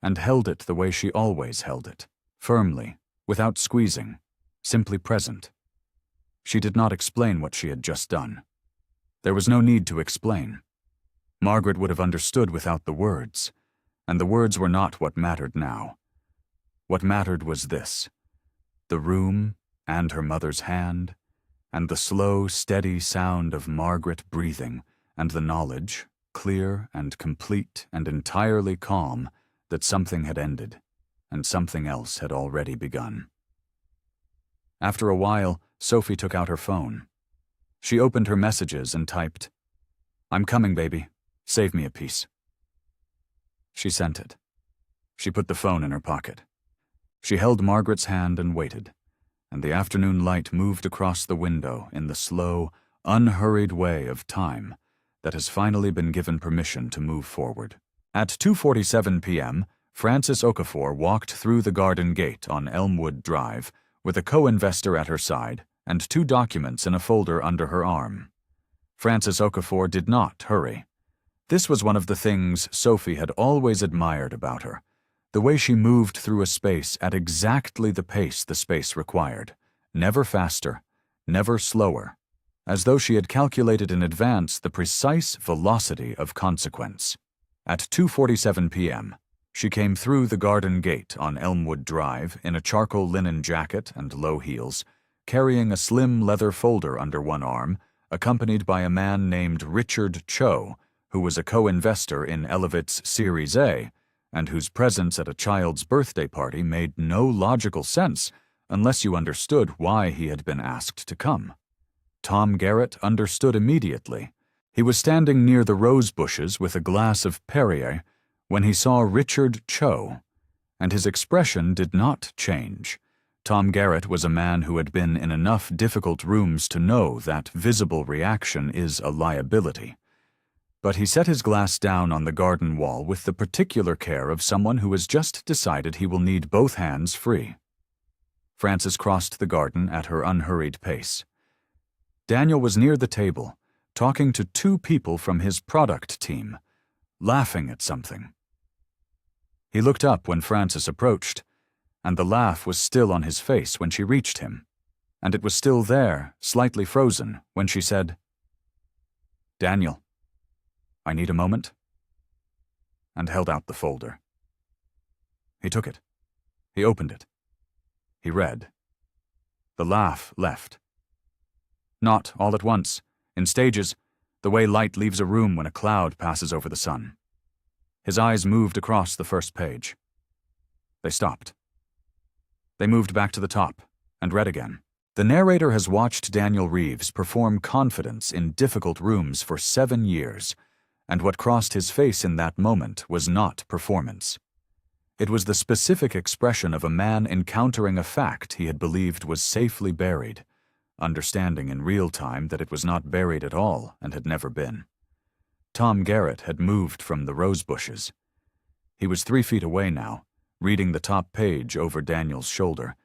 and held it the way she always held it, firmly, without squeezing, simply present. She did not explain what she had just done. There was no need to explain. Margaret would have understood without the words, and the words were not what mattered now. What mattered was this: the room, and her mother's hand, and the slow, steady sound of Margaret breathing, and the knowledge, clear and complete and entirely calm, that something had ended, and something else had already begun. After a while, Sophie took out her phone. She opened her messages and typed, "I'm coming, baby. Save me a piece." She sent it. She put the phone in her pocket. She held Margaret's hand and waited, and the afternoon light moved across the window in the slow, unhurried way of time that has finally been given permission to move forward. At 2:47 p.m., Frances Okafor walked through the garden gate on Elmwood Drive with a co-investor at her side and 2 documents in a folder under her arm. Frances Okafor did not hurry. This was one of the things Sophie had always admired about her, the way she moved through a space at exactly the pace the space required, never faster, never slower, as though she had calculated in advance the precise velocity of consequence. At 2:47 p.m., she came through the garden gate on Elmwood Drive in a charcoal linen jacket and low heels, carrying a slim leather folder under one arm, accompanied by a man named Richard Cho, who was a co-investor in Elevit's Series A, and whose presence at a child's birthday party made no logical sense unless you understood why he had been asked to come. Tom Garrett understood immediately. He was standing near the rose bushes with a glass of Perrier when he saw Richard Cho, and his expression did not change. Tom Garrett was a man who had been in enough difficult rooms to know that visible reaction is a liability. But he set his glass down on the garden wall with the particular care of someone who has just decided he will need both hands free. Frances crossed the garden at her unhurried pace. Daniel was near the table, talking to 2 people from his product team, laughing at something. He looked up when Frances approached, and the laugh was still on his face when she reached him, and it was still there, slightly frozen, when she said, "Daniel, I need a moment," and held out the folder. He took it. He opened it. He read. The laugh left. Not all at once, in stages, the way light leaves a room when a cloud passes over the sun. His eyes moved across the first page. They stopped. They moved back to the top and read again. The narrator has watched Daniel Reeves perform confidence in difficult rooms for 7 years, and what crossed his face in that moment was not performance. It was the specific expression of a man encountering a fact he had believed was safely buried, understanding in real time that it was not buried at all and had never been. Tom Garrett had moved from the rose bushes. He was 3 feet away now, reading the top page over Daniel's shoulder,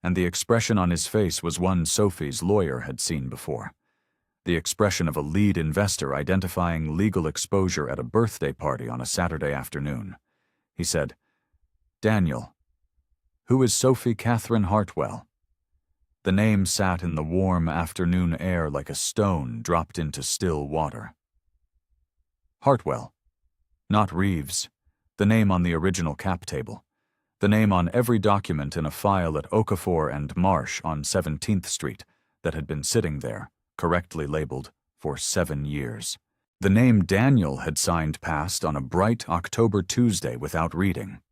and the expression on his face was one Sophie's lawyer had seen before. The expression of a lead investor identifying legal exposure at a birthday party on a Saturday afternoon. He said, "Daniel, who is Sophie Catherine Hartwell?" The name sat in the warm afternoon air like a stone dropped into still water. Hartwell, not Reeves, the name on the original cap table, the name on every document in a file at Okafor and Marsh on 17th Street that had been sitting there, correctly labeled, for 7 years. The name Daniel had signed passed on a bright October Tuesday without reading.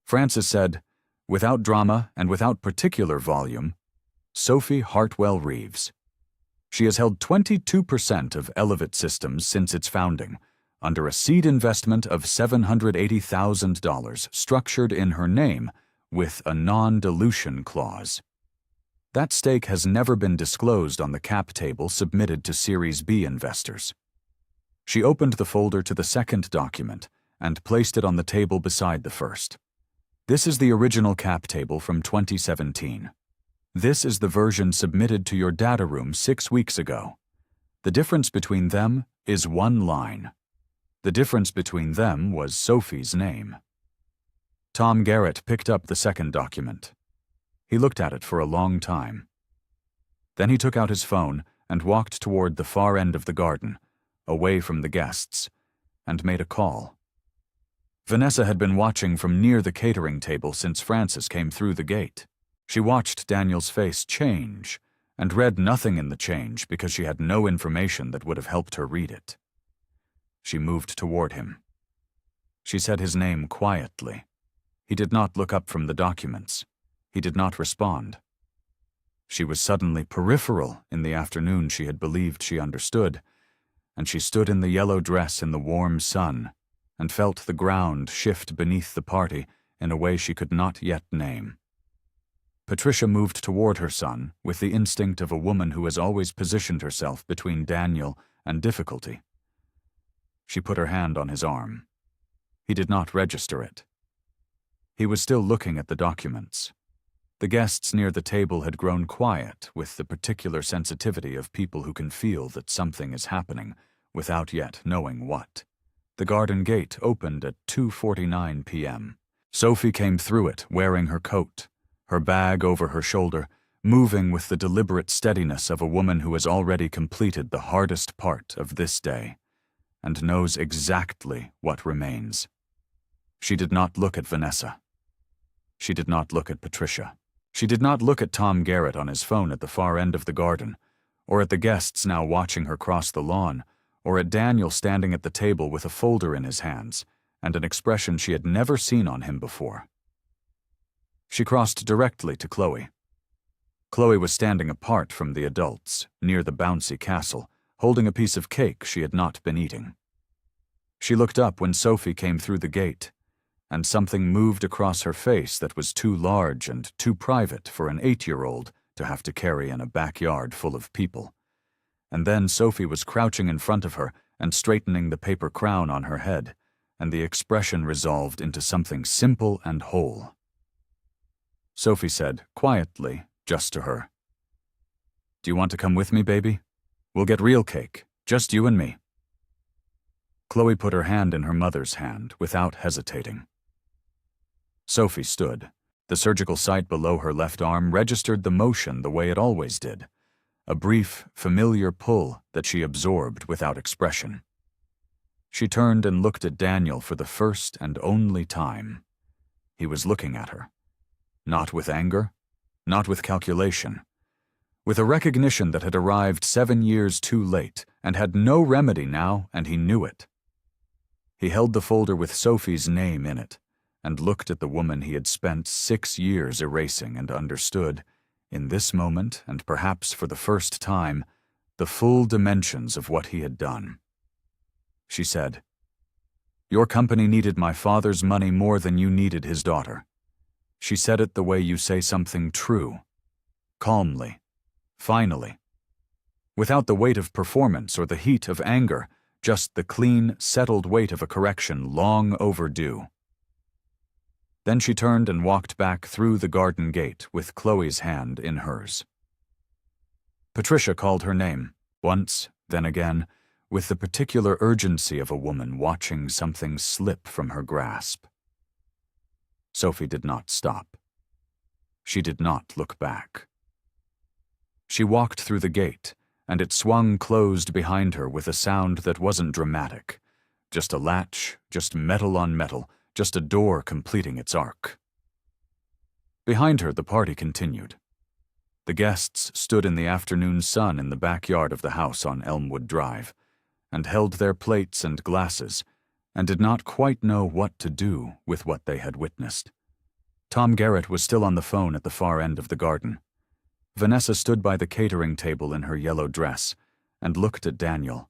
Frances said, without drama and without particular volume, Sophie Hartwell Reeves. She has held 22% of Elevit Systems since its founding, under a seed investment of $780,000 structured in her name with a non-dilution clause. That stake has never been disclosed on the cap table submitted to Series B investors. She opened the folder to the second document and placed it on the table beside the first. This is the original cap table from 2017. This is the version submitted to your data room 6 weeks ago. The difference between them is 1 line. The difference between them was Sophie's name. Tom Garrett picked up the second document. He looked at it for a long time. Then he took out his phone and walked toward the far end of the garden, away from the guests, and made a call. Vanessa had been watching from near the catering table since Francis came through the gate. She watched Daniel's face change, and read nothing in the change because she had no information that would have helped her read it. She moved toward him. She said his name quietly. He did not look up from the documents. He did not respond. She was suddenly peripheral in the afternoon she had believed she understood, and she stood in the yellow dress in the warm sun and felt the ground shift beneath the party in a way she could not yet name. Patricia moved toward her son with the instinct of a woman who has always positioned herself between Daniel and difficulty. She put her hand on his arm. He did not register it. He was still looking at the documents. The guests near the table had grown quiet with the particular sensitivity of people who can feel that something is happening without yet knowing what. The garden gate opened at 2:49 p.m. Sophie came through it wearing her coat, her bag over her shoulder, moving with the deliberate steadiness of a woman who has already completed the hardest part of this day and knows exactly what remains. She did not look at Vanessa. She did not look at Patricia. She did not look at Tom Garrett on his phone at the far end of the garden, or at the guests now watching her cross the lawn, or at Daniel standing at the table with a folder in his hands and an expression she had never seen on him before. She crossed directly to Chloe. Chloe was standing apart from the adults, near the bouncy castle, holding a piece of cake she had not been eating. She looked up when Sophie came through the gate, and something moved across her face that was too large and too private for an 8-year-old to have to carry in a backyard full of people. And then Sophie was crouching in front of her and straightening the paper crown on her head, and the expression resolved into something simple and whole. Sophie said, quietly, just to her, "Do you want to come with me, baby? We'll get real cake, just you and me." Chloe put her hand in her mother's hand without hesitating. Sophie stood. The surgical site below her left arm registered the motion the way it always did, a brief, familiar pull that she absorbed without expression. She turned and looked at Daniel for the first and only time. He was looking at her. Not with anger, not with calculation, with a recognition that had arrived 7 years too late and had no remedy now, and he knew it. He held the folder with Sophie's name in it and looked at the woman he had spent 6 years erasing and understood, in this moment and perhaps for the first time, the full dimensions of what he had done. She said, "Your company needed my father's money more than you needed his daughter." She said it the way you say something true, calmly, finally, without the weight of performance or the heat of anger, just the clean, settled weight of a correction long overdue. Then she turned and walked back through the garden gate with Chloe's hand in hers. Patricia called her name, once, then again, with the particular urgency of a woman watching something slip from her grasp. Sophie did not stop. She did not look back. She walked through the gate, and it swung closed behind her with a sound that wasn't dramatic. Just a latch, just metal on metal, just a door completing its arc. Behind her, the party continued. The guests stood in the afternoon sun in the backyard of the house on Elmwood Drive, and held their plates and glasses, and did not quite know what to do with what they had witnessed. Tom Garrett was still on the phone at the far end of the garden. Vanessa stood by the catering table in her yellow dress and looked at Daniel,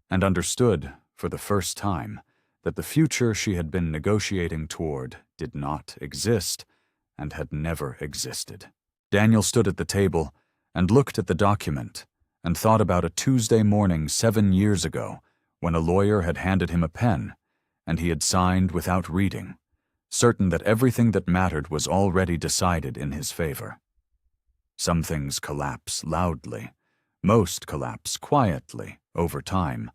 and understood, for the first time, that the future she had been negotiating toward did not exist and had never existed. Daniel stood at the table and looked at the document and thought about a Tuesday morning 7 years ago when a lawyer had handed him a pen and he had signed without reading, certain that everything that mattered was already decided in his favor. Some things collapse loudly, most collapse quietly over time,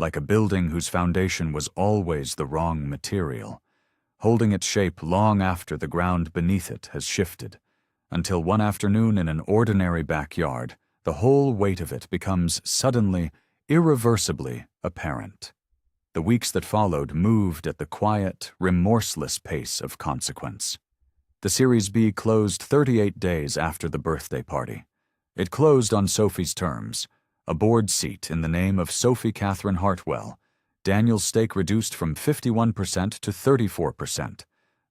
like a building whose foundation was always the wrong material, holding its shape long after the ground beneath it has shifted, until one afternoon in an ordinary backyard, the whole weight of it becomes suddenly, irreversibly apparent. The weeks that followed moved at the quiet, remorseless pace of consequence. The Series B closed 38 days after the birthday party. It closed on Sophie's terms, a board seat in the name of Sophie Catherine Hartwell, Daniel's stake reduced from 51% to 34%,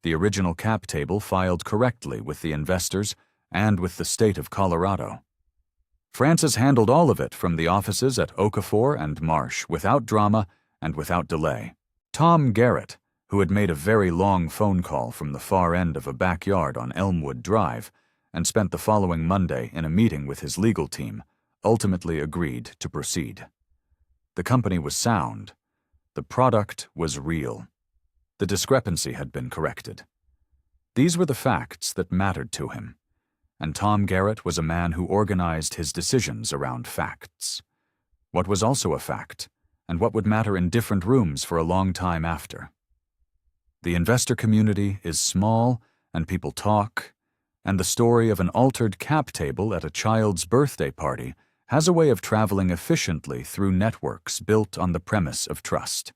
the original cap table filed correctly with the investors and with the state of Colorado. Frances handled all of it from the offices at Okafor and Marsh without drama and without delay. Tom Garrett, who had made a very long phone call from the far end of a backyard on Elmwood Drive and spent the following Monday in a meeting with his legal team, ultimately agreed to proceed. The company was sound. The product was real. The discrepancy had been corrected. These were the facts that mattered to him, and Tom Garrett was a man who organized his decisions around facts. What was also a fact, and what would matter in different rooms for a long time after. The investor community is small, and people talk, and the story of an altered cap table at a child's birthday party has a way of traveling efficiently through networks built on the premise of trust.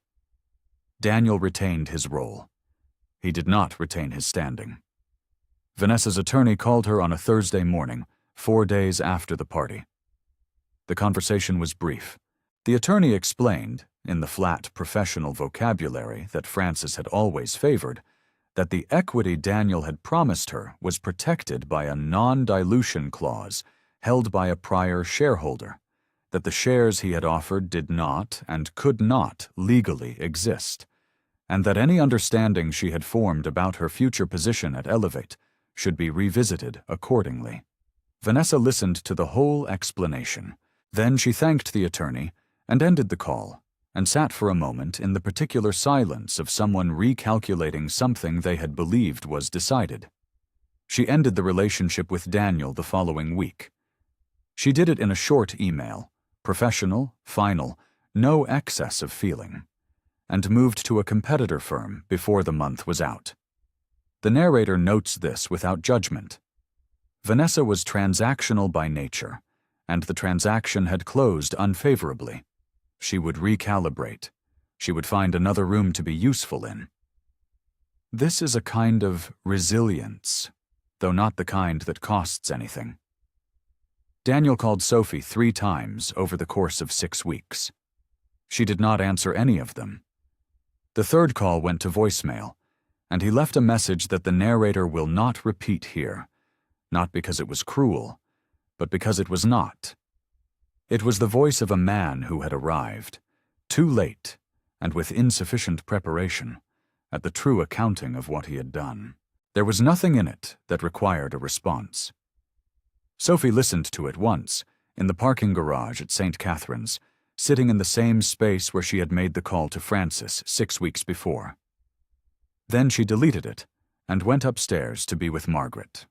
Daniel retained his role. He did not retain his standing. Vanessa's attorney called her on a Thursday morning, 4 days after the party. The conversation was brief. The attorney explained, in the flat professional vocabulary that Frances had always favored, that the equity Daniel had promised her was protected by a non-dilution clause held by a prior shareholder, that the shares he had offered did not and could not legally exist, and that any understanding she had formed about her future position at Elevate should be revisited accordingly. Vanessa listened to the whole explanation. Then she thanked the attorney and ended the call, and sat for a moment in the particular silence of someone recalculating something they had believed was decided. She ended the relationship with Daniel the following week. She did it in a short email, professional, final, no excess of feeling, and moved to a competitor firm before the month was out. The narrator notes this without judgment. Vanessa was transactional by nature, and the transaction had closed unfavorably. She would recalibrate. She would find another room to be useful in. This is a kind of resilience, though not the kind that costs anything. Daniel called Sophie 3 times over the course of 6 weeks. She did not answer any of them. The third call went to voicemail, and he left a message that the narrator will not repeat here, not because it was cruel, but because it was not. It was the voice of a man who had arrived, too late and with insufficient preparation, at the true accounting of what he had done. There was nothing in it that required a response. Sophie listened to it once, in the parking garage at St. Catherine's, sitting in the same space where she had made the call to Frances 6 weeks before. Then she deleted it and went upstairs to be with Margaret.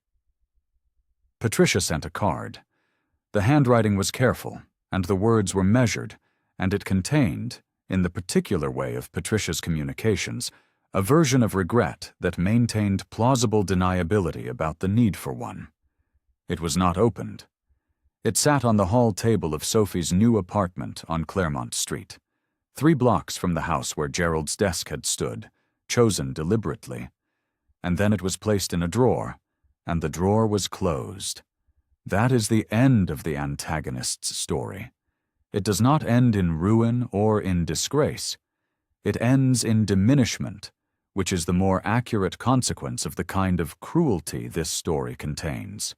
Patricia sent a card. The handwriting was careful, and the words were measured, and it contained, in the particular way of Patricia's communications, a version of regret that maintained plausible deniability about the need for one. It was not opened. It sat on the hall table of Sophie's new apartment on Claremont Street, 3 blocks from the house where Gerald's desk had stood, chosen deliberately. And then it was placed in a drawer, and the drawer was closed. That is the end of the antagonist's story. It does not end in ruin or in disgrace. It ends in diminishment, which is the more accurate consequence of the kind of cruelty this story contains.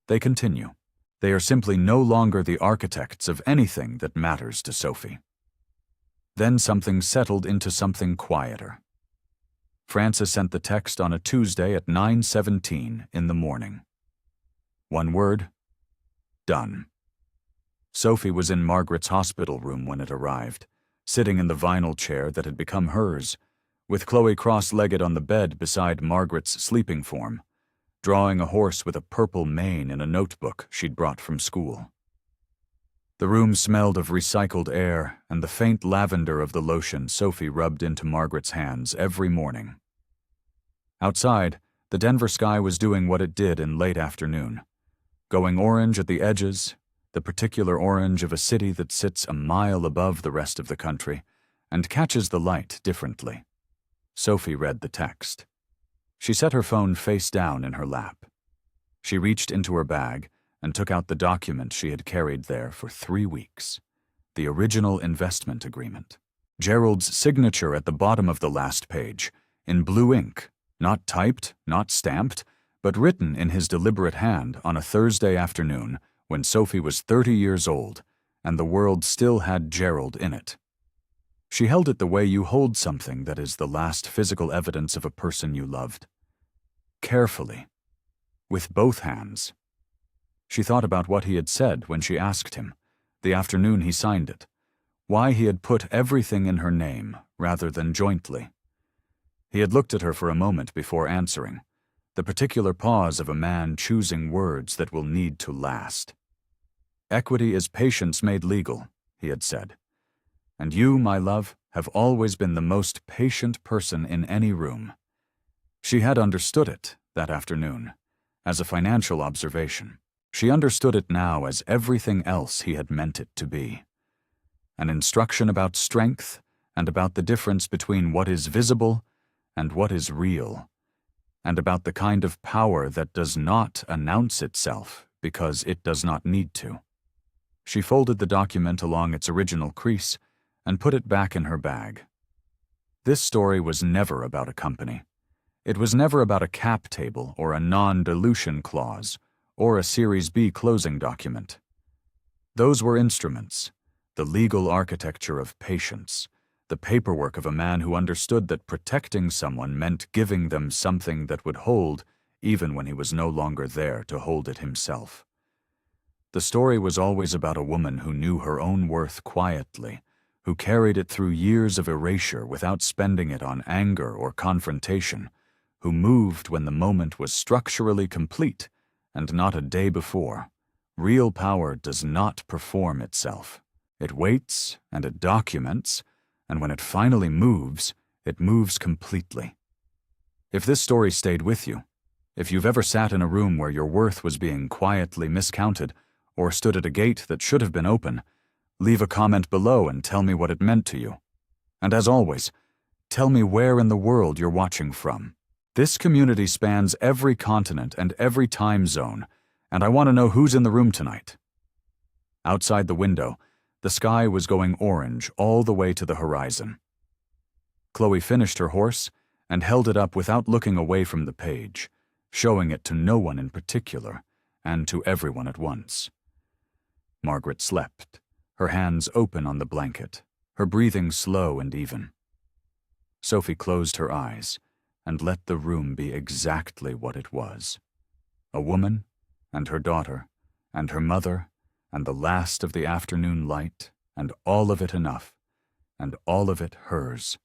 They continue. They are simply no longer the architects of anything that matters to Sophie. Then something settled into something quieter. Frances sent the text on a Tuesday at 9:17 in the morning. 1 word. Done. Sophie was in Margaret's hospital room when it arrived, sitting in the vinyl chair that had become hers, with Chloe cross-legged on the bed beside Margaret's sleeping form, drawing a horse with a purple mane in a notebook she'd brought from school. The room smelled of recycled air and the faint lavender of the lotion Sophie rubbed into Margaret's hands every morning. Outside, the Denver sky was doing what it did in late afternoon, going orange at the edges, the particular orange of a city that sits a mile above the rest of the country and catches the light differently. Sophie read the text. She set her phone face down in her lap. She reached into her bag and took out the document she had carried there for 3 weeks, the original investment agreement. Gerald's signature at the bottom of the last page, in blue ink, not typed, not stamped, but written in his deliberate hand on a Thursday afternoon when Sophie was 30 years old and the world still had Gerald in it. She held it the way you hold something that is the last physical evidence of a person you loved. Carefully, with both hands. She thought about what he had said when she asked him, the afternoon he signed it, why he had put everything in her name rather than jointly. He had looked at her for a moment before answering, the particular pause of a man choosing words that will need to last. "Equity is patience made legal," he had said. "And you, my love, have always been the most patient person in any room." She had understood it that afternoon, as a financial observation. She understood it now as everything else he had meant it to be. An instruction about strength and about the difference between what is visible and what is real, and about the kind of power that does not announce itself because it does not need to. She folded the document along its original crease and put it back in her bag. This story was never about a company. It was never about a cap table or a non-dilution clause or a Series B closing document. Those were instruments, the legal architecture of patience, the paperwork of a man who understood that protecting someone meant giving them something that would hold even when he was no longer there to hold it himself. The story was always about a woman who knew her own worth quietly, who carried it through years of erasure without spending it on anger or confrontation, who moved when the moment was structurally complete and not a day before. Real power does not perform itself. It waits and it documents, and when it finally moves, it moves completely. If this story stayed with you, if you've ever sat in a room where your worth was being quietly miscounted, or stood at a gate that should have been open, leave a comment below and tell me what it meant to you. And as always, tell me where in the world you're watching from. This community spans every continent and every time zone, and I want to know who's in the room tonight. Outside the window, the sky was going orange all the way to the horizon. Chloe finished her horse and held it up without looking away from the page, showing it to no one in particular and to everyone at once. Margaret slept, her hands open on the blanket, her breathing slow and even. Sophie closed her eyes and let the room be exactly what it was. A woman, and her daughter, and her mother, and the last of the afternoon light, and all of it enough, and all of it hers.